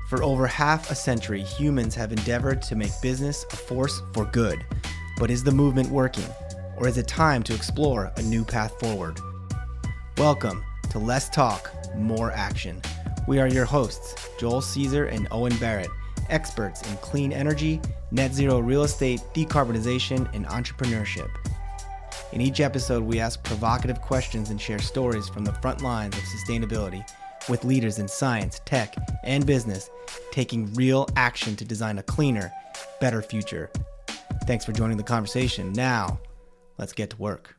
For over half a century, humans have endeavored to make business a force for good. But is the movement working? Or is it time to explore a new path forward? Welcome to Less Talk, More Action. We are your hosts, Joel Caesar and Owen Barrett, experts in clean energy, net zero real estate, decarbonization, and entrepreneurship. In each episode, we ask provocative questions and share stories from the front lines of sustainability with leaders in science, tech, and business taking real action to design a cleaner, better future. Thanks for joining the conversation. Now, let's get to work.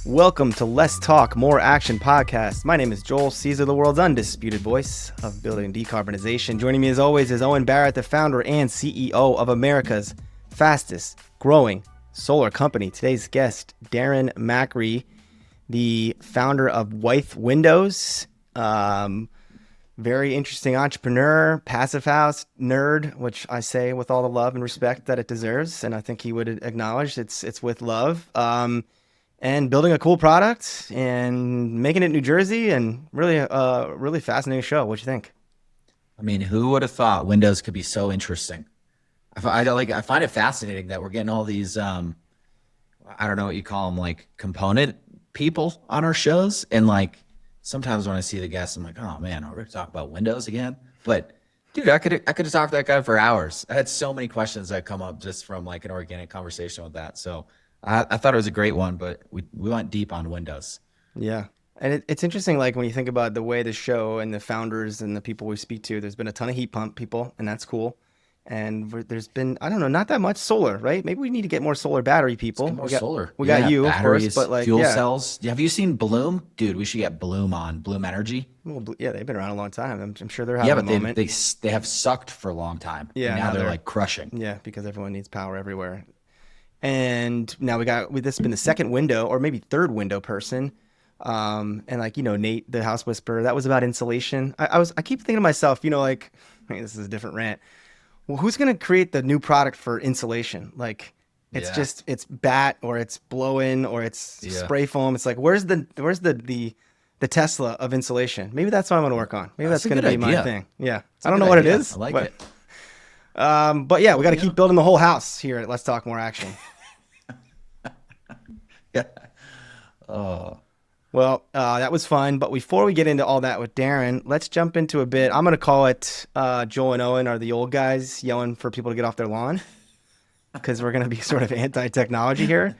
Welcome to Less Talk, More Action podcast. My name is Joel Caesar, the world's undisputed voice of building decarbonization. Joining me as always is Owen Barrett, the founder and CEO of America's fastest growing solar company. Today's guest, Darren Macri, the founder of Wythe Windows, very interesting entrepreneur, passive house nerd, which I say with all the love and respect that it deserves, and I think he would acknowledge it's with love. And building a cool product and making it New Jersey, and really fascinating show. What do you think? I mean, who would have thought Windows could be so interesting? I find it fascinating that we're getting all these, I don't know what you call them, like component people on our shows. And like, sometimes when I see the guests, I'm like, oh man, are we going to talk about Windows again? But dude, I could have talked to that guy for hours. I had so many questions that come up just from like an organic conversation with that. So I thought it was a great one, but we went deep on Windows. Yeah. And it's interesting, like when you think about the way the show and the founders and the people we speak to, there's been a ton of heat pump people, and that's cool. And there's been, I don't know, not that much solar, right? Maybe we need to get more solar battery people. Solar. We got you, batteries, of course, but like fuel cells. Have you seen Bloom? Dude, we should get Bloom on. Bloom Energy. Well, yeah, they've been around a long time. I'm sure they're having a moment. They have sucked for a long time. Yeah, and now they're like crushing. Yeah, because everyone needs power everywhere. And now this has been the second window, or maybe third window person. And like, Nate, the house whisperer, that was about insulation. I keep thinking to myself, this is a different rant. Well, who's going to create the new product for insulation? Like, it's bat, or it's blow-in, or it's spray foam. It's like, where's the Tesla of insulation? Maybe that's what I'm going to work on. Maybe that's going to be my thing. Yeah. I don't know what it is. I like it. But yeah, we got to keep building the whole house here at Let's Talk More Action. Yeah. Oh. Well, that was fun. But before we get into all that with Darren, let's jump into a bit. I'm going to call it Joel and Owen are the old guys yelling for people to get off their lawn, because we're going to be sort of anti-technology here.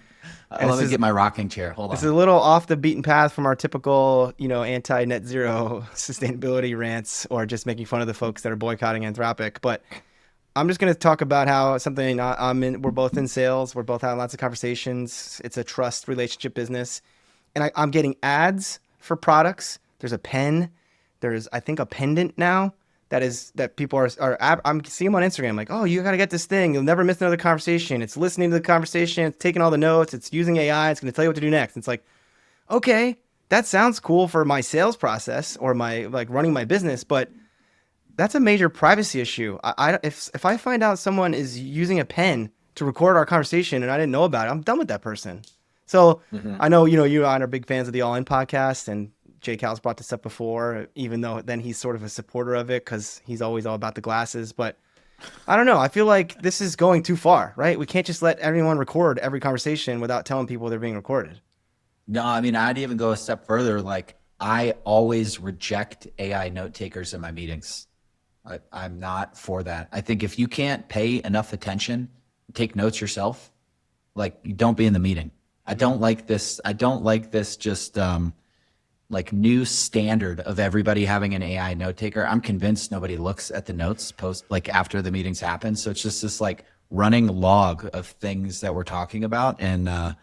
Let me get my rocking chair. Hold on. It's a little off the beaten path from our typical, anti-net zero sustainability rants, or just making fun of the folks that are boycotting Anthropic. But I'm just going to talk about how something we're both in sales. We're both having lots of conversations. It's a trust relationship business. And I'm getting ads for products. There's a pen. There's, I think, a pendant now that people are I'm seeing them on Instagram. Like, oh, you got to get this thing. You'll never miss another conversation. It's listening to the conversation. It's taking all the notes. It's using AI. It's going to tell you what to do next. It's like, okay, that sounds cool for my sales process or my running my business, but that's a major privacy issue. If I find out someone is using a pen to record our conversation and I didn't know about it, I'm done with that person. So I know, you and I are big fans of the All In podcast, and Jay Cal's brought this up before, even though then he's sort of a supporter of it because he's always all about the glasses. But I don't know. I feel like this is going too far, right? We can't just let everyone record every conversation without telling people they're being recorded. No, I mean, I'd even go a step further. Like, I always reject AI note takers in my meetings. I'm not for that. I think if you can't pay enough attention, take notes yourself, like, you don't be in the meeting. I don't like this just like new standard of everybody having an AI note taker. I'm convinced nobody looks at the notes after the meetings happen. So it's just this like running log of things that we're talking about. And I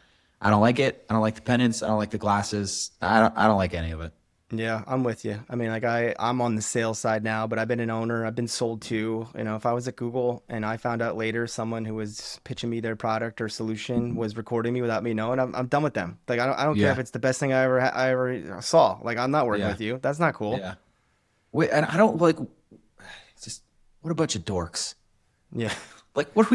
don't like it. I don't like the pendants. I don't like the glasses. I don't like any of it. Yeah, I'm with you. I mean, like I'm on the sales side now, but I've been an owner. I've been sold to. If I was at Google and I found out later someone who was pitching me their product or solution was recording me without me knowing, I'm done with them. Like I don't care if it's the best thing I ever saw. Like, I'm not working with you. That's not cool. Yeah. Wait, and I don't like. Just what a bunch of dorks. Yeah. Like, what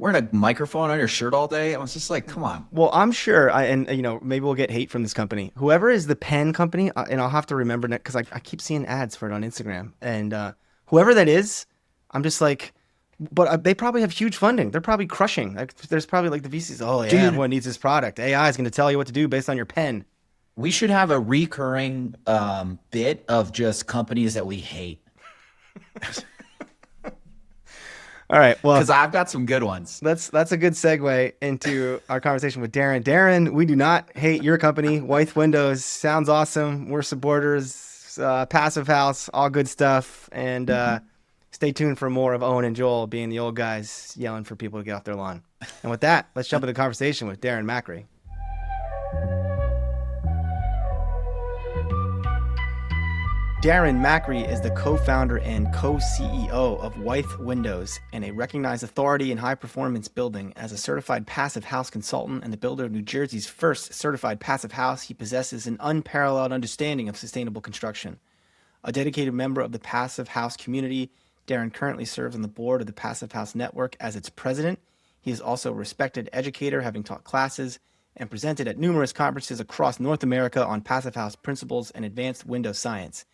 wearing a microphone on your shirt all day. I was just like, come on. Well, I'm sure, and maybe we'll get hate from this company. Whoever is the pen company, and I'll have to remember that because I keep seeing ads for it on Instagram, and whoever that is, I'm just like, but they probably have huge funding. They're probably crushing. Like, there's probably like the VCs. Oh yeah, Dude, everyone needs this product. AI is going to tell you what to do based on your pen. we should have a recurring bit of just companies that we hate. All right, well, Because I've got some good ones. that's a good segue into our conversation with Darren. Darren, we do not hate your company. Wythe Windows sounds awesome. We're supporters. Passive House, all good stuff. And stay tuned for more of Owen and Joel being the old guys yelling for people to get off their lawn. And with that, let's jump into the conversation with Darren Macri. Darren Macri is the co-founder and co-CEO of Wythe Windows and a recognized authority in high-performance building. As a certified passive house consultant and the builder of New Jersey's first certified passive house, he possesses an unparalleled understanding of sustainable construction. A dedicated member of the passive house community, Darren currently serves on the board of the Passive House Network as its president. He is also a respected educator, having taught classes and presented at numerous conferences across North America on passive house principles and advanced window science.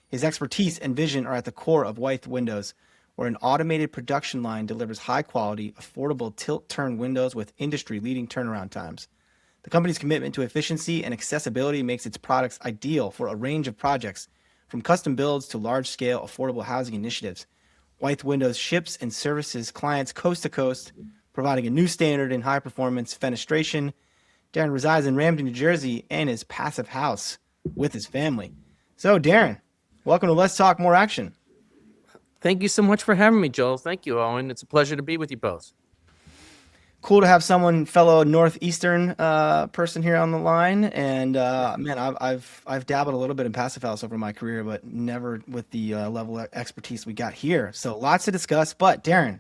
His expertise and vision are at the core of Wythe Windows, where an automated production line delivers high-quality, affordable tilt-turn windows with industry-leading turnaround times. The company's commitment to efficiency and accessibility makes its products ideal for a range of projects, from custom builds to large-scale affordable housing initiatives. Wythe Windows ships and services clients coast to coast, providing a new standard in high-performance fenestration. Darren resides in Ramsey, New Jersey, and his passive house with his family. So, Darren, welcome to Let's Talk More Action. Thank you so much for having me, Joel. Thank you, Owen. It's a pleasure to be with you both. Cool to have someone, fellow Northeastern person here on the line. And man, I've dabbled a little bit in passive house over my career, but never with the level of expertise we got here. So lots to discuss. But Darren,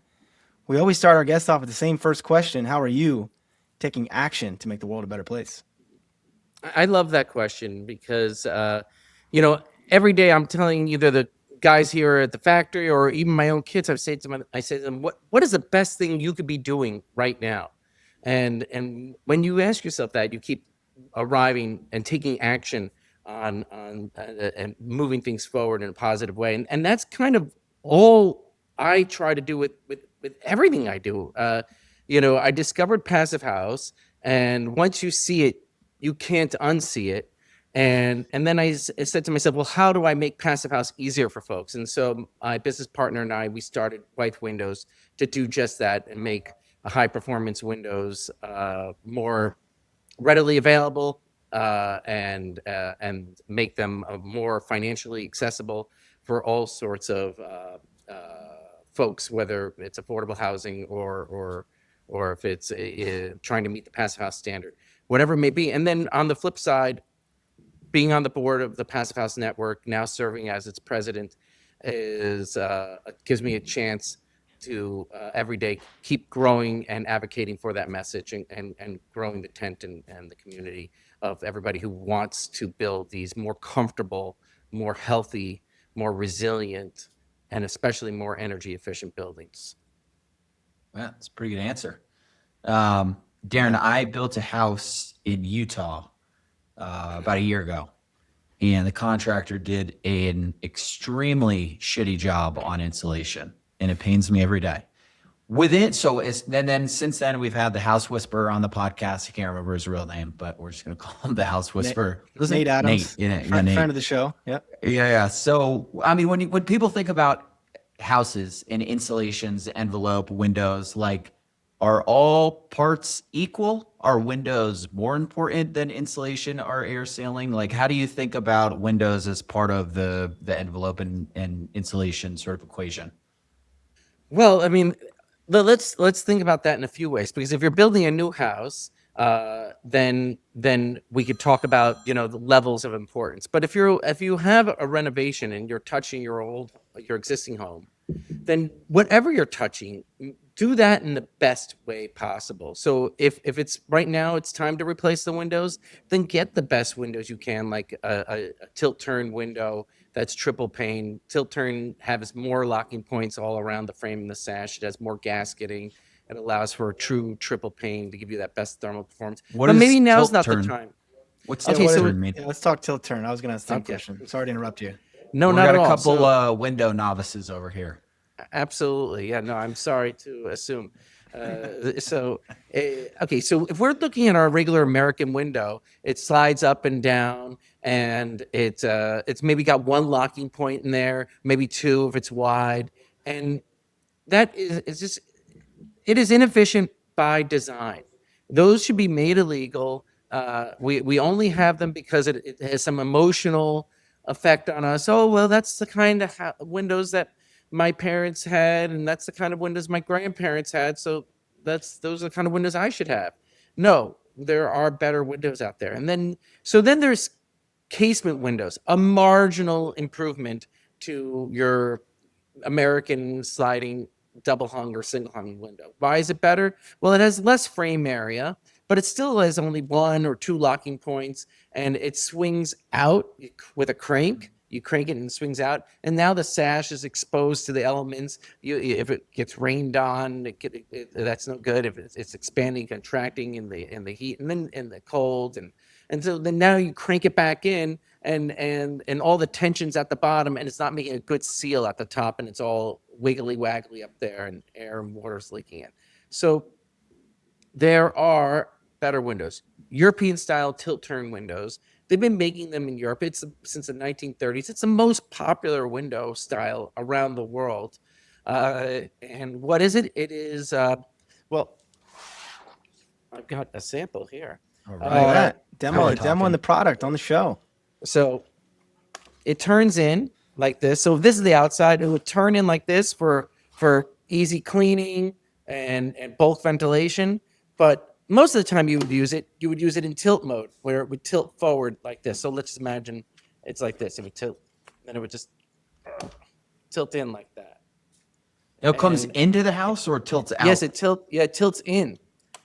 we always start our guests off with the same first question: how are you taking action to make the world a better place? I love that question because, every day I'm telling either the guys here at the factory or even my own kids, I say to them, what is the best thing you could be doing right now? And when you ask yourself that, you keep arriving and taking action on and moving things forward in a positive way. And that's kind of all I try to do with everything I do. I discovered Passive House, and once you see it, you can't unsee it. And then I said to myself, well, how do I make Passive House easier for folks? And so my business partner and I, we started Wythe Windows to do just that and make a high performance windows more readily available and make them more financially accessible for all sorts of folks, whether it's affordable housing or if it's trying to meet the Passive House standard, whatever it may be. And then on the flip side, being on the board of the Passive House Network, now serving as its president, gives me a chance to every day keep growing and advocating for that message and growing the tent and the community of everybody who wants to build these more comfortable, more healthy, more resilient, and especially more energy efficient buildings. Well, that's a pretty good answer. Darren, I built a house in Utah about a year ago, and the contractor did an extremely shitty job on insulation, and it pains me every day. Then since then we've had the House Whisperer on the podcast. I can't remember his real name, but we're just gonna call him the House Whisperer. Nate Adams, Nate. friend of the show. Yep. Yeah. So I mean, when people think about houses and insulations, envelope, windows, like, are all parts equal? Are windows more important than insulation or air sealing? Like, how do you think about windows as part of the envelope and insulation sort of equation? Well, I mean, let's think about that in a few ways, because if you're building a new house, then we could talk about the levels of importance. But if you have a renovation and you're touching your existing home, then whatever you're touching, do that in the best way possible. So if it's right now, it's time to replace the windows, then get the best windows you can, like a tilt-turn window that's triple pane. Tilt-turn has more locking points all around the frame and the sash. It has more gasketing, It allows for a true triple pane to give you that best thermal performance. What But is maybe now's tilt not turn? the time. What's Okay, tilt so turn mean? Yeah, let's talk tilt turn. I was gonna ask the same Okay. question. Sorry to interrupt you. No, We not got at a all. couple So, window novices over here. absolutely. Yeah, no, I'm sorry to assume. Okay, so if we're looking at our regular American window, it slides up and down, and it's maybe got one locking point in there, maybe two if it's wide, and that is just it is inefficient by design. Those should be made illegal. We only have them because it has some emotional effect on us. Oh, well, that's the kind of windows that my parents had, and that's the kind of windows my grandparents had. So those are the kind of windows I should have. No, there are better windows out there. And then there's casement windows, a marginal improvement to your American sliding double hung or single hung window. Why is it better? Well, it has less frame area, but it still has only one or two locking points, and it swings out with a crank. You crank it and it swings out, and now the sash is exposed to the elements. If it gets rained on, that's no good. If it's expanding, contracting in the heat, and then in the cold, and so then now you crank it back in, and all the tension's at the bottom, and it's not making a good seal at the top, and it's all wiggly waggly up there, and air and water's leaking in. So there are better windows, European style tilt turn windows. They've been making them in Europe. It's since the 1930s. It's the most popular window style around the world. And what is it? It is well, I've got a sample here. All Look at that. Now we're Demoing talking. the product on the show. So it turns in like this. So if this is the outside, it would turn in like this for easy cleaning and bulk ventilation. But most of the time you would use it in tilt mode, where it would tilt forward like this. So let's just imagine it's like this. It would tilt, then it would just tilt in like that. It comes And- into the house or tilts out? Yes, it tilts in.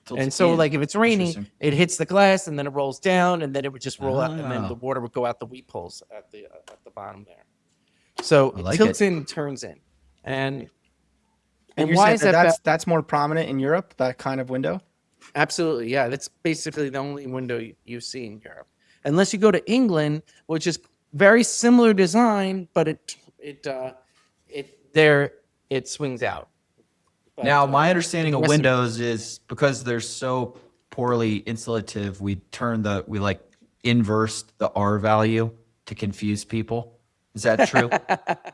Tilts And so, in. like, if it's raining, Interesting. it hits the glass, and then it rolls down, and then it would just roll out, and then Ah. the water would go out the weep holes at the bottom there. So I it like tilts it. in, turns in, and And you're why saying is that? that's more prominent in Europe, that kind of window? Absolutely, yeah. That's basically the only window you see in Europe, unless you go to England, which is very similar design, but it swings out. But, Now, my understanding of Western- windows is because they're so poorly insulative, we like inversed the R value to confuse people. Is that true?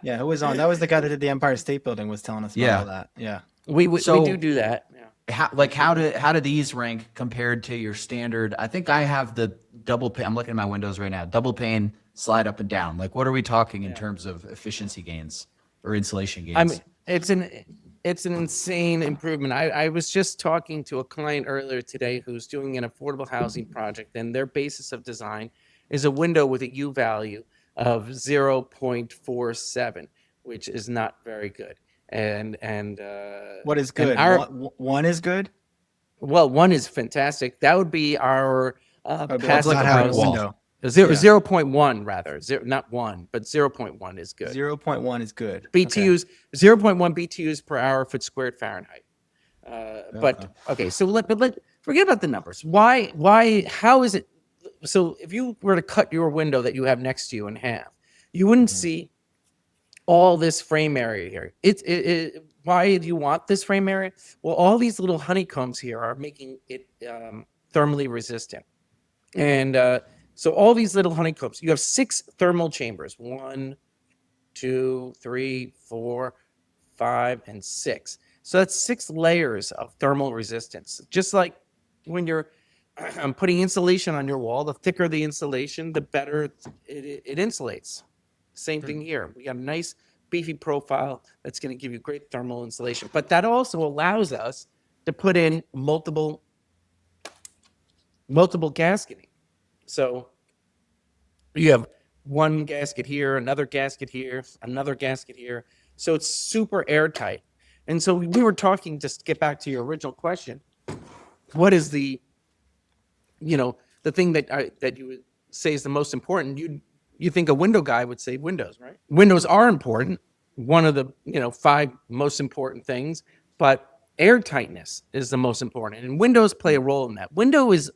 Yeah, who was on? That was the guy that did the Empire State Building was telling us about Yeah. all that. Yeah. we So- do that. Yeah. How do these rank compared to your standard? I think I have the double pane. I'm looking at my windows right now. Double pane slide up and down. Like, what are we talking in terms of efficiency gains or insulation gains? I mean, it's an insane improvement. I was just talking to a client earlier today who's doing an affordable housing project, and their basis of design is a window with a U value of 0.47, which is not very good. And What is and good? One is good? well, one is fantastic. That would be our That's passive not how brick it's wall. window. Zero, Yeah. 0.1 rather. Not 1, but 0.1 is good. 0.1 is good. BTUs, 0.1 BTUs per hour foot squared Fahrenheit. But okay, so forget about the numbers. How is it? So if you were to cut your window that you have next to you in half, you wouldn't see all this frame area here. Why do you want this frame area? Well, all these little honeycombs here are making it thermally resistant. And so all these little honeycombs, you have 6 thermal chambers. 1, 2, 3, 4, 5, and 6. So that's 6 layers of thermal resistance. Just like when you're putting insulation on your wall, the thicker the insulation, the better it insulates. Same thing here. We got a nice beefy profile that's going to give you great thermal insulation. But that also allows us to put in multiple gasketing. So you have one gasket here, another gasket here, another gasket here. So it's super airtight. And so we were talking, just to get back to your original question, what is the thing that you would say is the most important? You think a window guy would say windows, right? Windows are important, one of the 5 most important things, but airtightness is the most important, and windows play a role in that. The window is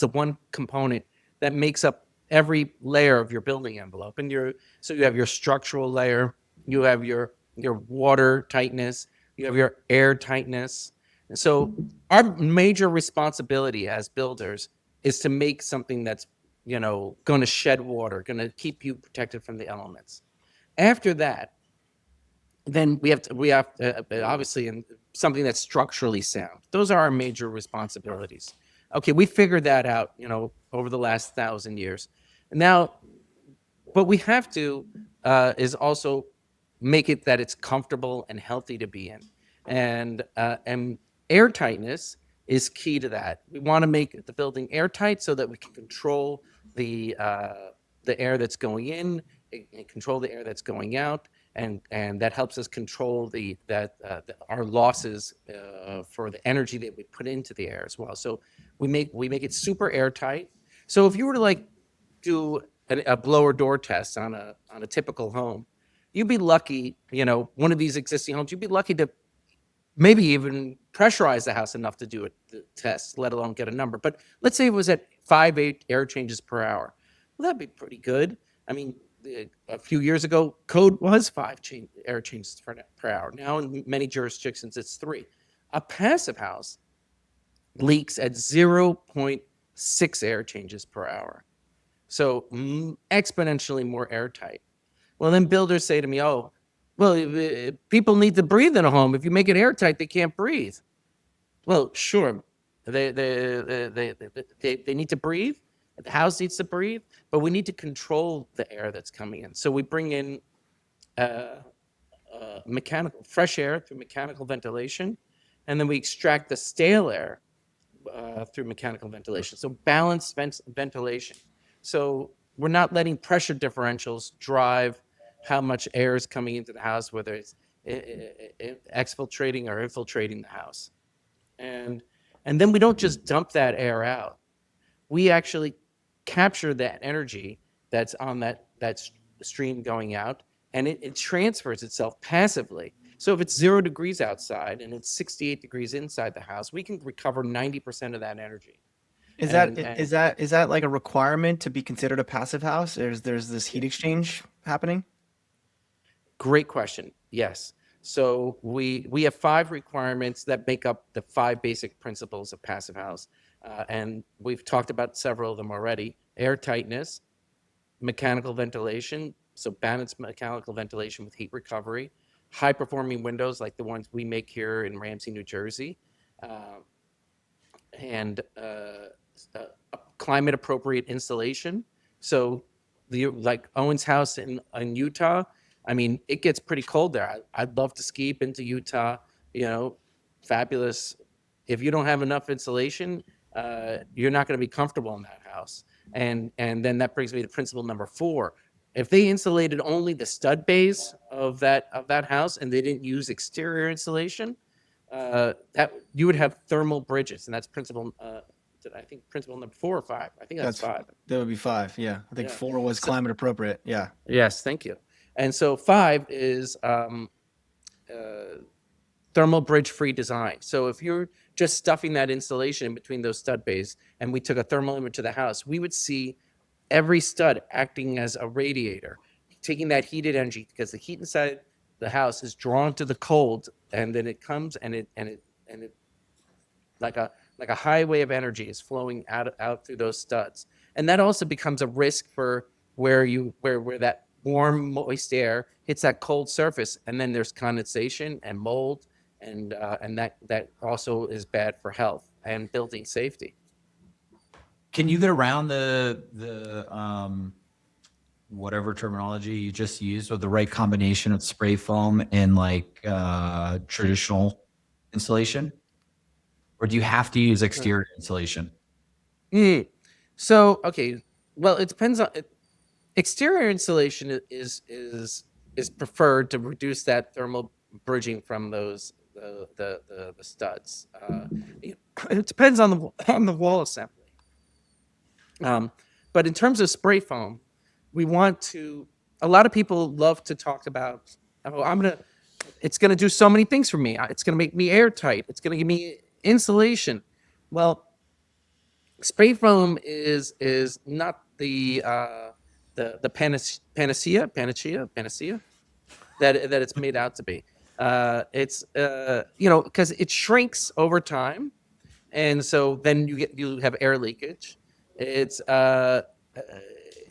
the one component that makes up every layer of your building envelope. And so you have your structural layer, you have your water tightness, you have your air tightness. And so our major responsibility as builders is to make something that's, going to shed water, going to keep you protected from the elements. After that, then we have to, obviously, in something that's structurally sound. Those are our major responsibilities. Okay, we figured that out, over the last 1,000 years. Now, what we have to is also make it that it's comfortable and healthy to be in, and airtightness is key to that. We want to make the building airtight so that we can control the air that's going in and control the air that's going out, and that helps us control our losses for the energy that we put into the air as well. So we make it super airtight. So if you were to do a blower door test on a typical home, you'd be lucky, one of these existing homes, you'd be lucky to maybe even pressurize the house enough to do the test, let alone get a number. But let's say it was at 5-8 air changes per hour. Well, that'd be pretty good. I mean, a few years ago, code was 5 air changes per hour. Now, in many jurisdictions, it's 3. A passive house leaks at 0.6 air changes per hour. So exponentially more airtight. Well, then builders say to me, oh, well, people need to breathe in a home. If you make it airtight, they can't breathe. Well, sure, they need to breathe. The house needs to breathe, but we need to control the air that's coming in. So we bring in mechanical fresh air through mechanical ventilation, and then we extract the stale air through mechanical ventilation. So balanced ventilation. So we're not letting pressure differentials drive how much air is coming into the house, whether it's exfiltrating or infiltrating the house. And then we don't just dump that air out. We actually capture that energy that's on that stream going out, and it transfers itself passively. So if it's 0 degrees outside and it's 68 degrees inside the house, we can recover 90% of that energy. Is that like a requirement to be considered a passive house? There's this heat exchange happening? Great question. Yes. So we have 5 requirements that make up the 5 basic principles of passive house. And we've talked about several of them already. Airtightness, mechanical ventilation, so balanced mechanical ventilation with heat recovery, high-performing windows like the ones we make here in Ramsey, New Jersey, and climate-appropriate insulation. So like Owen's house in Utah, I mean, it gets pretty cold there. I'd love to ski up into Utah, fabulous. If you don't have enough insulation, you're not going to be comfortable in that house. And then that brings me to principle number 4. If they insulated only the stud bays of that house and they didn't use exterior insulation, that you would have thermal bridges, and that's principle. I think principle number 4 or 5. I think that's 5. That would be 5. Yeah, I think 4 was climate appropriate. Yeah. Yes, thank you. And so 5 is thermal bridge-free design. So if you're just stuffing that insulation in between those stud bays, and we took a thermal image of the house, we would see every stud acting as a radiator, taking that heated energy, because the heat inside the house is drawn to the cold, and then it comes and it like a highway of energy is flowing out through those studs. And that also becomes a risk for where that warm, moist air hits that cold surface, and then there's condensation and mold, and that also is bad for health and building safety. Can you get around the whatever terminology you just used with the right combination of spray foam and traditional insulation? Or do you have to use exterior insulation? So, okay, well, it depends on exterior insulation is preferred to reduce that thermal bridging from those the studs. It depends on the wall assembly. But in terms of spray foam, we want to. A lot of people love to talk about. Oh, I'm gonna it's going to do so many things for me. It's going to make me airtight. It's going to give me insulation. Well, spray foam is not the panacea that it's made out to be. It's because it shrinks over time, and so then you have air leakage. It's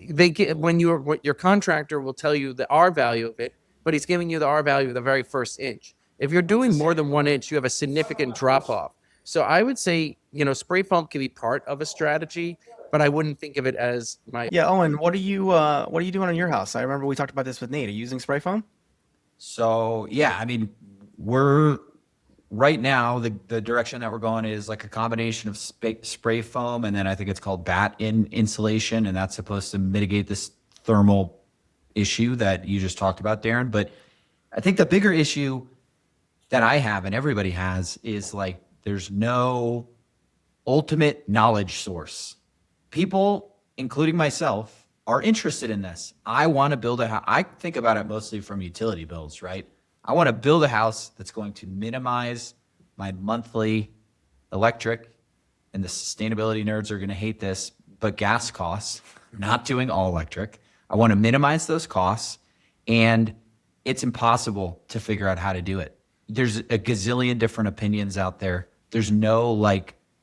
when your contractor will tell you the R value of it, but he's giving you the R value of the very first inch. If you're doing more than 1 inch, you have a significant drop off. So I would say, spray foam can be part of a strategy, but I wouldn't think of it as my. Yeah, Owen, what are you doing on your house? I remember we talked about this with Nate. Are you using spray foam? So yeah, I mean, we're right now the direction that we're going is like a combination of spray foam, and then I think it's called bat insulation, and that's supposed to mitigate this thermal issue that you just talked about, Darren. But I think the bigger issue that I have and everybody has is like there's no ultimate knowledge source. People, including myself, are interested in this. I want to build a house. I think about it mostly from utility bills, right? I want to build a house that's going to minimize my monthly electric, and the sustainability nerds are going to hate this, but gas costs, not doing all electric. I want to minimize those costs, and it's impossible to figure out how to do it. There's a gazillion different opinions out there. There's no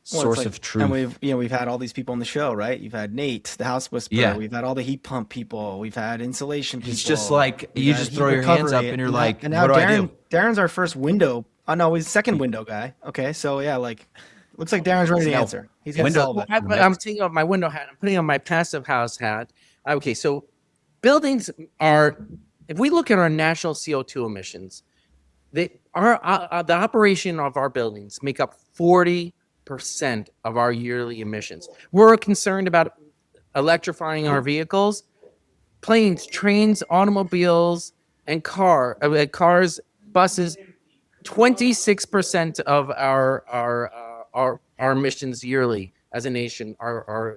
source of truth. And we've had all these people on the show, right? You've had Nate, the house whisperer. Yeah. We've had all the heat pump people. We've had insulation people. It's just like you just throw your hands up and you're like, and now what do I do? Darren's our first window. Oh no, he's second window guy. Okay, so yeah, looks like Darren's ready to answer. He's gonna solve it. I'm taking off my window hat. I'm putting on my passive house hat. Okay, so buildings are. If we look at our national CO2 emissions, the operation of our buildings make up 40% of our yearly emissions. We're concerned about electrifying our vehicles, planes, trains, automobiles, and cars, buses. 26% of our emissions yearly as a nation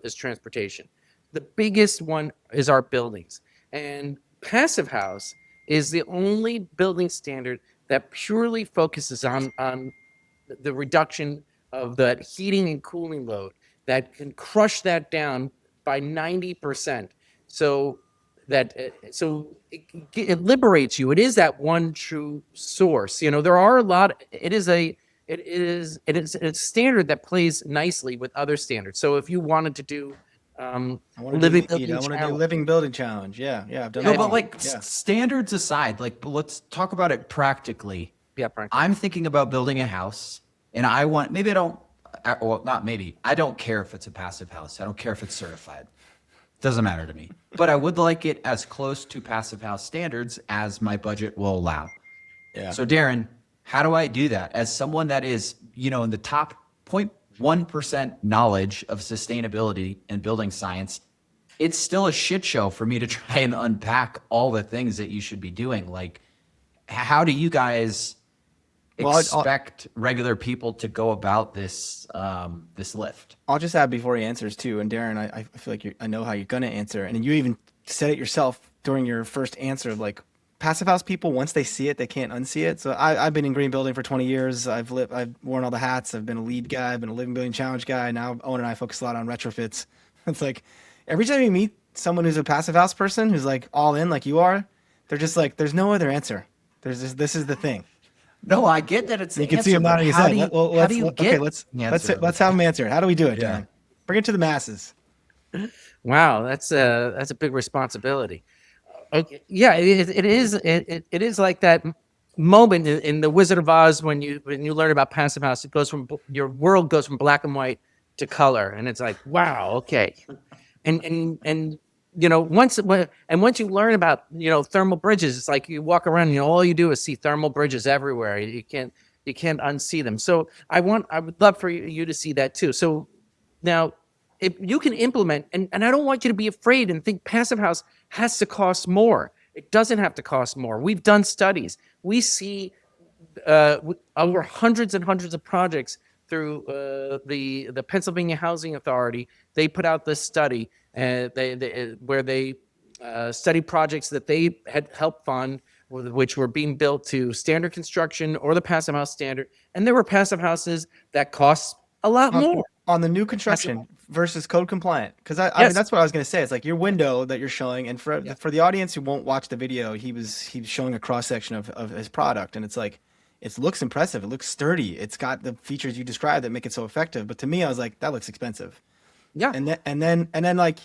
is transportation. The biggest one is our buildings, and passive house is the only building standard that purely focuses on the reduction of the heating and cooling load that can crush that down by 90%. So it liberates you. It is that one true source. There are a lot. It is a standard that plays nicely with other standards. So if you wanted to do living building challenge. Yeah, I've done No, that. but standards aside, let's talk about it practically. Yeah, practically. I'm thinking about building a house, and I don't care if it's a passive house. I don't care if it's certified. Doesn't matter to me. But I would like it as close to passive house standards as my budget will allow. Yeah. So Darren, how do I do that as someone that is, in the top 0.1% knowledge of sustainability and building science? It's still a shit show for me to try and unpack all the things that you should be doing. How do you guys expect regular people to go about this lift? I'll just add before he answers too. And Darren, I feel like I know how you're gonna answer, and you even said it yourself during your first answer. Passive house people, once they see it, they can't unsee it. So I've been in green building for 20 years. I've worn all the hats. I've been a lead guy. I've been a living building challenge guy. Now Owen and I focus a lot on retrofits. It's like every time you meet someone who's a passive house person who's all in like you are, they're just there's no other answer. This is the thing. No, I get that it's. You can see him nodding his head. Let's have him answer it. How do we do it, Darren? Bring it to the masses. Wow, that's a big responsibility. Okay. Yeah, it is like that moment in the Wizard of Oz when you learn about passive house. It goes from your world goes from black and white to color, and it's like, wow, okay. And once you learn about thermal bridges, it's like you walk around and all you do is see thermal bridges everywhere. You can't unsee them. So I would love for you to see that too. So now, if you can implement, and I don't want you to be afraid and think passive house has to cost more. It doesn't have to cost more. We've done studies. We see over hundreds and hundreds of projects through the Pennsylvania Housing Authority. They put out this study where they study projects that they had helped fund which were being built to standard construction or the passive house standard, and there were passive houses that cost a lot more. On the new construction versus code compliant, because I mean Yes. that's what I was going to say. It's like your window that you're showing, and for Yeah. the audience who won't watch the video, he was showing a cross section of his product, and it's like it looks impressive, it looks sturdy, it's got the features you described that make it so effective. But to me, I was like, that looks expensive. Yeah. And then like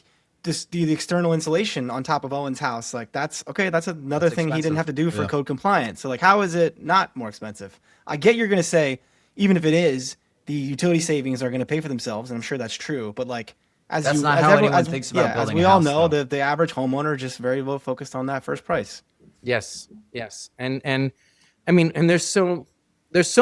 just the external insulation on top of Owen's house, like that's okay. That's another thing he didn't have to do for code compliance. So like, how is it not more expensive? I get you're going to say, even if it is, the utility savings are going to pay for themselves, and I'm sure that's true. But like, That's not how anyone thinks about as building we a all house, know, though. the average homeowner just very well focused on that first price. Yes. And I mean, and there's so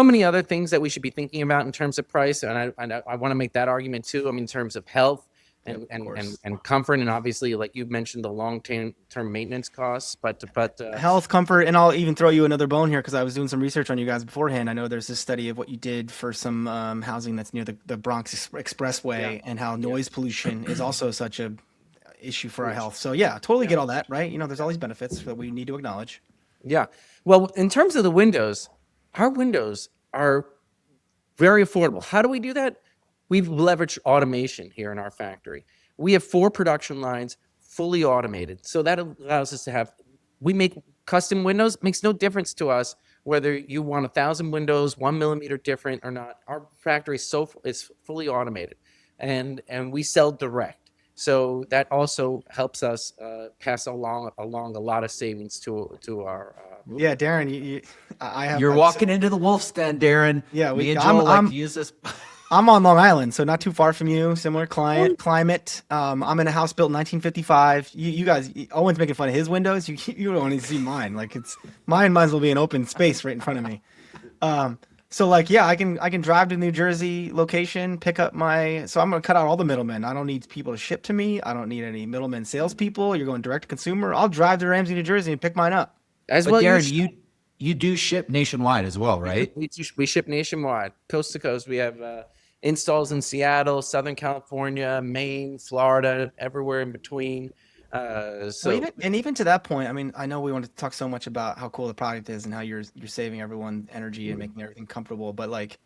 many other things that we should be thinking about in terms of price, and I want to make that argument too. I mean, in terms of health and comfort, and obviously, like you mentioned, the long-term maintenance costs, but Health, comfort, and I'll even throw you another bone here because I was doing some research on you guys beforehand. I know there's this study of what you did for some housing that's near the Bronx Expressway, and how noise pollution is also such a issue for our health. So yeah, totally get all that, right? You know, there's all these benefits that we need to acknowledge. yeah. Well, in terms of the windows, our windows are very affordable. How do we do that? We've leveraged automation here in our factory. We have 4 production lines fully automated. So that allows us to have, we make custom windows. Makes no difference to us whether you want 1,000 windows, 1 millimeter different or not. Our factory is fully automated, and we sell direct. So that also helps us pass along a lot of savings to our. Yeah, Darren, I have. You're walking into the wolf's den, Darren. Yeah, me and Joel like to use this. I'm on Long Island, so not too far from you. Similar climate. I'm in a house built in 1955. You guys, Owen's making fun of his windows. You don't even see mine. Like mine might as well be an open space right in front of me. So like, yeah, I can drive to New Jersey location, pick up so I'm gonna cut out all the middlemen. I don't need people to ship to me. I don't need any middlemen salespeople. You're going direct to consumer. I'll drive to Ramsey, New Jersey, and pick mine up. As But well, Darren, you do ship nationwide as well, right? we ship nationwide, coast to coast. We have installs in Seattle, Southern California, Maine, Florida, everywhere in between. Even to that point, I mean, I know we want to talk so much about how cool the product is and how you're saving everyone energy and making everything comfortable, but like,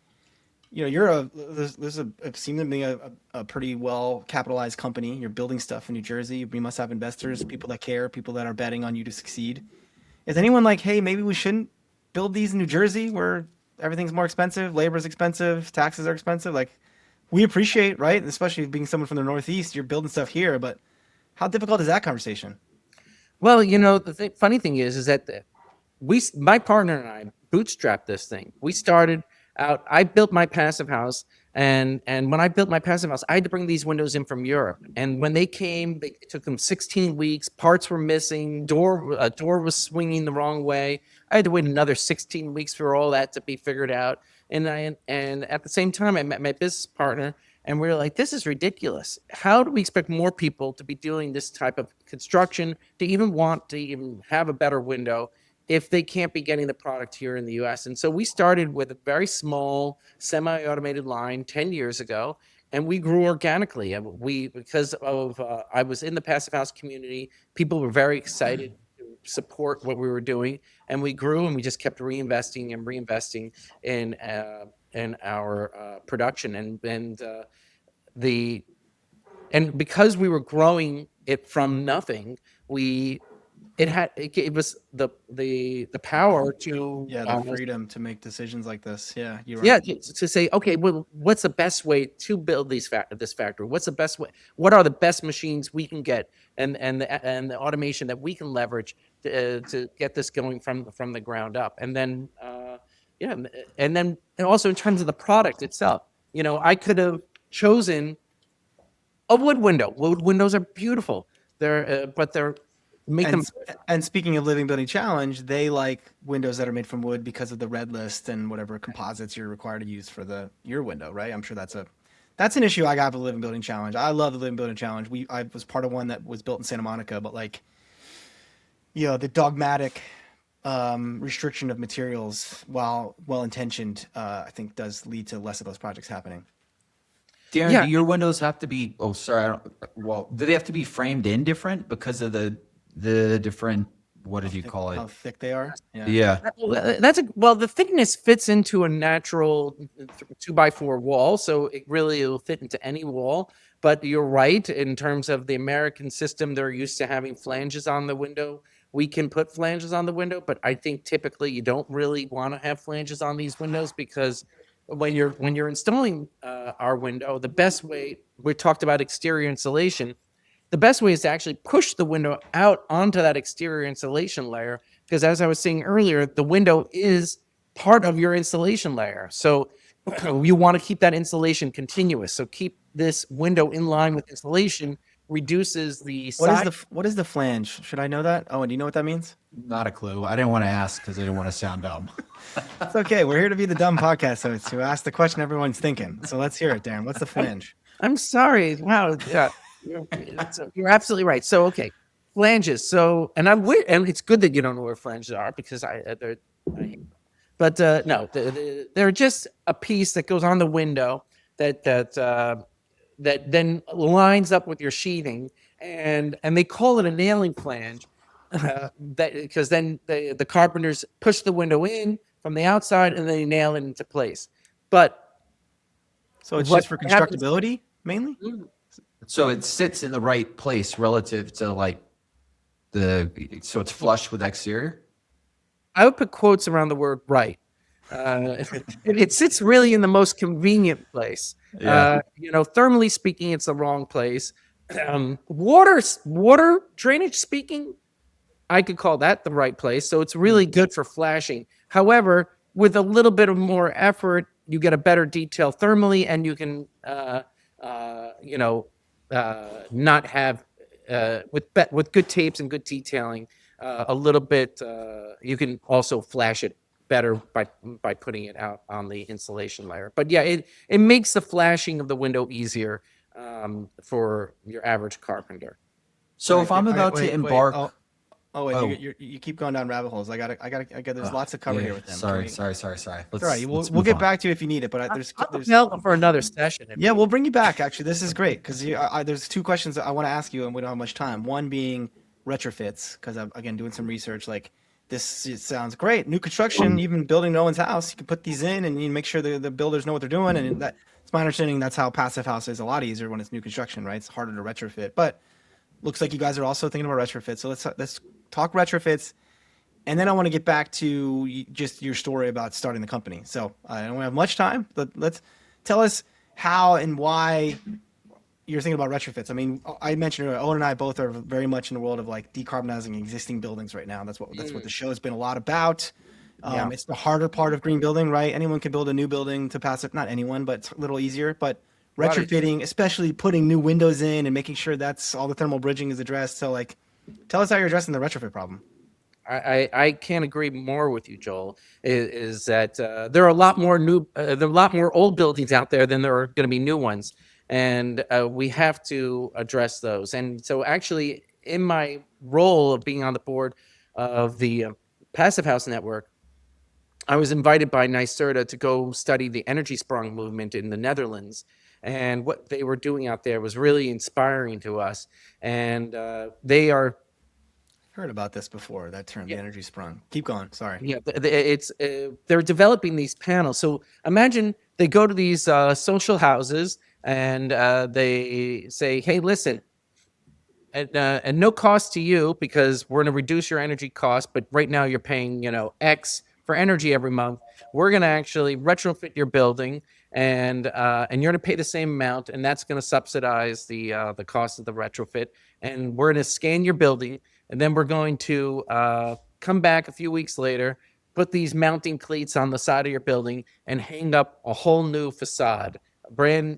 you know, there's seemingly a pretty well capitalized company. You're building stuff in New Jersey. You must have investors, people that care, people that are betting on you to succeed. Is anyone like, hey, maybe we shouldn't build these in New Jersey where everything's more expensive, labor's expensive, taxes are expensive? Like, we appreciate, right? Especially being someone from the Northeast, you're building stuff here, but how difficult is that conversation? Well, you know, the funny thing is that my partner and I bootstrapped this thing. We started out. I built my passive house, and when I built my passive house, I had to bring these windows in from Europe. And when they came, it took them 16 weeks. Parts were missing. A door was swinging the wrong way. I had to wait another 16 weeks for all that to be figured out. And at the same time, I met my business partner, and we were like, this is ridiculous. How do we expect more people to be doing this type of construction to even want to even have a better window if they can't be getting the product here in the US? And so we started with a very small semi-automated line 10 years ago, and we grew organically. And because of I was in the passive house community, people were very excited to support what we were doing, and we grew, and we just kept reinvesting in our production, and because we were growing it from nothing, it gave us the power to The freedom to make decisions like this. Yeah, you're yeah, right. to say, okay, well, what's the best way to build this factory? What's the best way? What are the best machines we can get, and the automation that we can leverage to get this going from the ground up? And then and also in terms of the product itself, you know, I could have chosen a wood window. Wood windows are beautiful. And speaking of Living Building Challenge, they like windows that are made from wood because of the red list and whatever composites you're required to use for your window, right? I'm sure that's an issue I got with the Living Building Challenge. I love the Living Building Challenge. I was part of one that was built in Santa Monica, but like, you know, the dogmatic restriction of materials, while well-intentioned, I think does lead to less of those projects happening. Darren, do your windows have to be? Oh, sorry. Do they have to be framed in different because of the different what did you call How it? thick they are? Yeah. Yeah. Well, the thickness fits into a natural 2x4 wall, so it really will fit into any wall. But you're right, in terms of the American system, they're used to having flanges on the window. We can put flanges on the window, but I think typically you don't really want to have flanges on these windows, because when you're installing our window, the best way, we talked about exterior insulation, the best way is to actually push the window out onto that exterior insulation layer, because as I was saying earlier, the window is part of your insulation layer. So you want to keep that insulation continuous. So keep this window in line with insulation, reduces the side. What is the flange? Should I know that? Owen, do you know what that means? Not a clue. I didn't want to ask because I didn't want to sound dumb. It's okay. We're here to be the dumb podcast, so it's to ask the question everyone's thinking. So let's hear it, Darren. What's the flange? I'm sorry. Wow. Yeah, you're absolutely right. So, okay, flanges. So, and and it's good that you don't know where flanges are, because I hate them. But no, they're just a piece that goes on the window that then lines up with your sheathing, and they call it a nailing flange, that because then the carpenters push the window in from the outside and they nail it into place. But So it's what just for happens- constructability mainly? So it sits in the right place relative to like so it's flush with exterior. I would put quotes around the word "right." It sits really in the most convenient place. Yeah. Thermally speaking, it's the wrong place. Water drainage speaking, I could call that the right place. So it's really good for flashing. However, with a little bit of more effort, you get a better detail thermally, and you can, not have with good tapes and good detailing, a little bit. You can also flash it better by putting it out on the insulation layer. But yeah, it makes the flashing of the window easier for your average carpenter. So if I'm Wait, about wait, to embark, wait. Oh. You keep going down rabbit holes. I got. There's lots to cover yeah, here with them. Sorry. It's Let's, all right. We'll move get on. back to you if you need it. But I'm there's available for another session. yeah, we'll bring you back. Actually, this is great because there's two questions that I want to ask you, and we don't have much time. One being retrofits, because I'm again doing some research. Like this, it sounds great. New construction, even building no one's house, you can put these in, and you make sure the builders know what they're doing. And it's my understanding that's how passive house is a lot easier when it's new construction, right? It's harder to retrofit, but looks like you guys are also thinking about retrofits. So let's talk retrofits. And then I want to get back to just your story about starting the company. So I don't have much time, but let's tell us how and why you're thinking about retrofits. I mean, I mentioned earlier, Owen and I both are very much in the world of like decarbonizing existing buildings right now. That's what the show has been a lot about. Yeah. It's the harder part of green building, right? Anyone can build a new building to pass it. Not anyone, but it's a little easier. But retrofitting, especially putting new windows in and making sure that's all the thermal bridging is addressed. So like, tell us how you're addressing the retrofit problem. I can't agree more with you, Joel. Is that there are a lot more old buildings out there than there are going to be new ones, and we have to address those. And so, actually, in my role of being on the board of the Passive House Network, I was invited by NYSERDA to go study the EnergieSprong movement in the Netherlands. And what they were doing out there was really inspiring to us. And they are Heard about this before, that term, the EnergieSprong. Keep going. Sorry. Yeah, they're developing these panels. So imagine they go to these social houses and they say, "Hey, listen, at no cost to you, because we're going to reduce your energy cost, but right now you're paying X for energy every month. We're going to actually retrofit your building, and you're going to pay the same amount, and that's going to subsidize the cost of the retrofit. And we're going to scan your building, and then we're going to come back a few weeks later, put these mounting cleats on the side of your building, and hang up a whole new facade.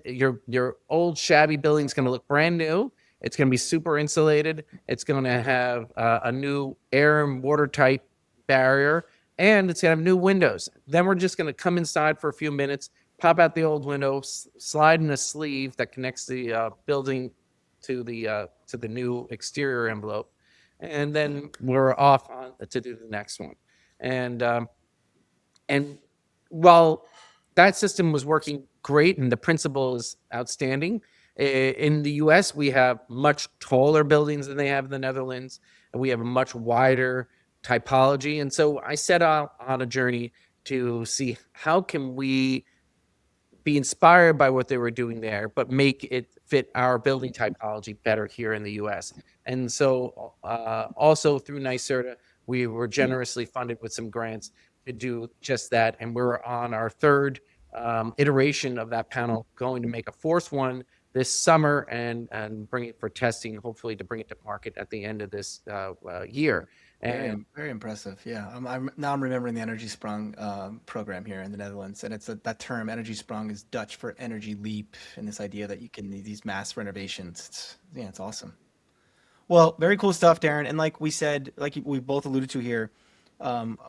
Your old shabby building's going to look brand new. It's going to be super insulated. It's going to have a new air and watertight barrier, and it's going to have new windows. Then we're just going to come inside for a few minutes, pop out the old window, slide in a sleeve that connects the building to the new exterior envelope, and then we're off on to do the next one. And while that system was working great and the principle is outstanding, in the U.S. we have much taller buildings than they have in the Netherlands, and we have a much wider typology. And so I set out on a journey to see how can we be inspired by what they were doing there, but make it fit our building typology better here in the US. And so also through NYSERDA, we were generously funded with some grants to do just that. And we're on our third iteration of that panel, going to make a fourth one this summer and bring it for testing, hopefully to bring it to market at the end of this year. And Very impressive. Yeah, now I'm remembering the EnergieSprong program here in the Netherlands, and it's that term EnergieSprong is Dutch for energy leap, and this idea that you can these mass renovations. It's awesome. Well, very cool stuff, Darren. And like we said, like we both alluded to here,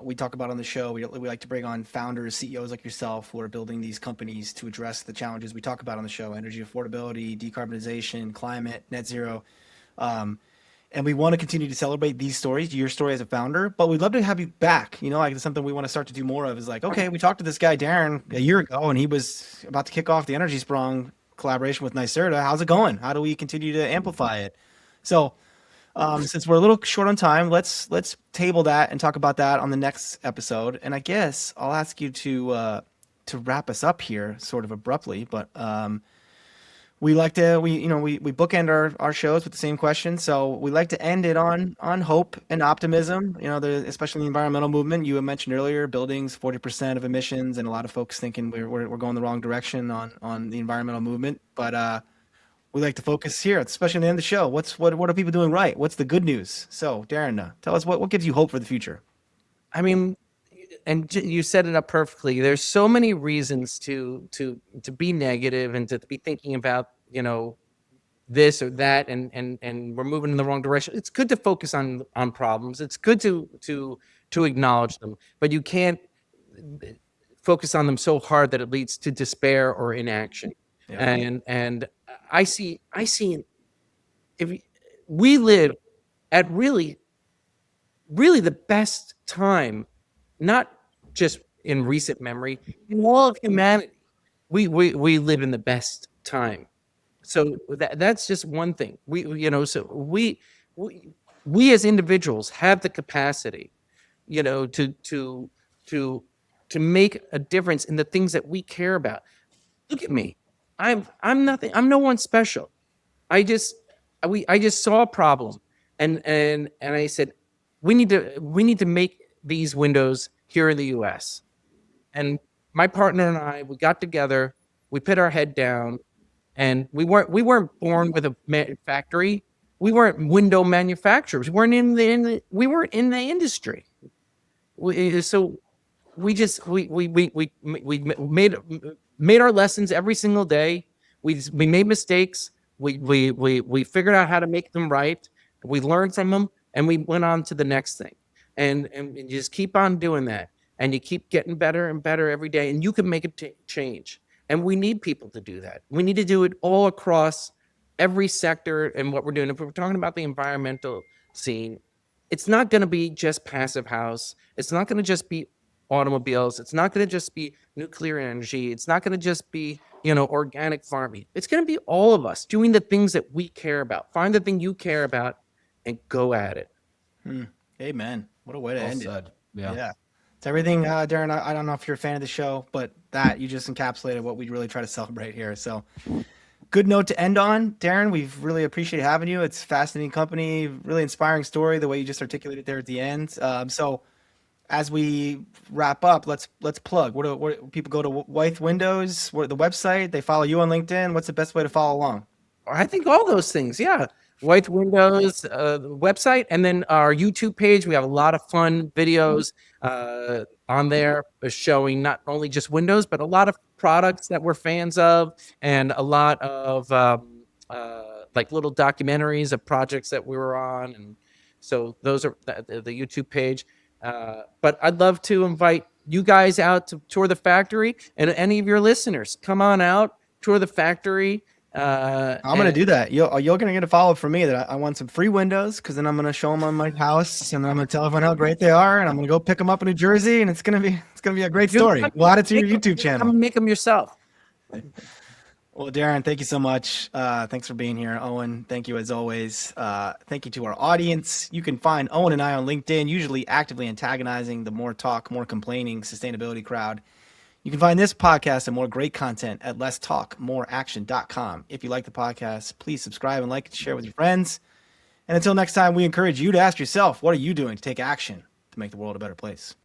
we talk about on the show, we like to bring on founders, CEOs like yourself who are building these companies to address the challenges we talk about on the show: energy affordability, decarbonization, climate, net zero. And we want to continue to celebrate these stories, your story as a founder, but we'd love to have you back. Like it's something we want to start to do more of is like, okay, we talked to this guy, Darren, a year ago, and he was about to kick off the EnergieSprong collaboration with NYSERDA. How's it going? How do we continue to amplify it? So since we're a little short on time, let's table that and talk about that on the next episode. And I guess I'll ask you to wrap us up here sort of abruptly, but we like to we bookend our shows with the same question. So we like to end it on hope and optimism. Especially in the environmental movement. You had mentioned earlier, buildings 40% of emissions, and a lot of folks thinking we're going the wrong direction on the environmental movement. But we like to focus here, especially at the end of the show. What are people doing right? What's the good news? So Darren, tell us what gives you hope for the future. I mean, and you set it up perfectly. There's so many reasons to be negative and to be thinking about, this or that, and we're moving in the wrong direction. It's good to focus on problems. It's good to acknowledge them, but you can't focus on them so hard that it leads to despair or inaction. Yeah. And I see if we live at really the best time, not just in recent memory, in all of humanity, we live in the best time. So that's just one thing. We as individuals have the capacity, to make a difference in the things that we care about. Look at me. I'm nothing. I'm no one special. I just saw a problem, and I said, we need to make these windows here in the U.S. And my partner and I, we got together, we put our head down, and we weren't born with a factory. We weren't window manufacturers. We weren't in the industry. So we made our lessons every single day. We made mistakes. We figured out how to make them right. We learned from them, and we went on to the next thing. And you just keep on doing that, and you keep getting better and better every day, and you can make a change. And we need people to do that. We need to do it all across every sector and what we're doing. If we're talking about the environmental scene, it's not going to be just passive house. It's not going to just be automobiles. It's not going to just be nuclear energy. It's not going to just be, organic farming. It's going to be all of us doing the things that we care about. Find the thing you care about and go at it. Amen. What a way to end it. Yeah. It's everything, Darren. I don't know if you're a fan of the show, but that you just encapsulated what we really try to celebrate here. So good note to end on, Darren. We've really appreciated having you. It's a fascinating company, really inspiring story, the way you just articulated there at the end. So as we wrap up, let's plug. What people go to Wythe Windows, the website, they follow you on LinkedIn. What's the best way to follow along? I think all those things. Yeah. Wythe Windows website, and then our YouTube page. We have a lot of fun videos on there showing not only just windows, but a lot of products that we're fans of, and a lot of like little documentaries of projects that we were on. And so those are the YouTube page. But I'd love to invite you guys out to tour the factory, and any of your listeners, come on out, tour the factory. I'm gonna do that. You're gonna get a follow-up from me that I want some free windows, because then I'm gonna show them on my house, and I'm gonna tell everyone how great they are, and I'm gonna go pick them up in New Jersey, and it's gonna be a great story. We'll add it to your YouTube channel. Come make them yourself. Well, Darren, thank you so much. Thanks for being here. Owen, thank you as always. Thank you to our audience. You can find Owen and I on LinkedIn, usually actively antagonizing the more talk, more complaining sustainability crowd. You can find this podcast and more great content at lesstalkmoreaction.com. If you like the podcast, please subscribe and like and share with your friends. And until next time, we encourage you to ask yourself, what are you doing to take action to make the world a better place?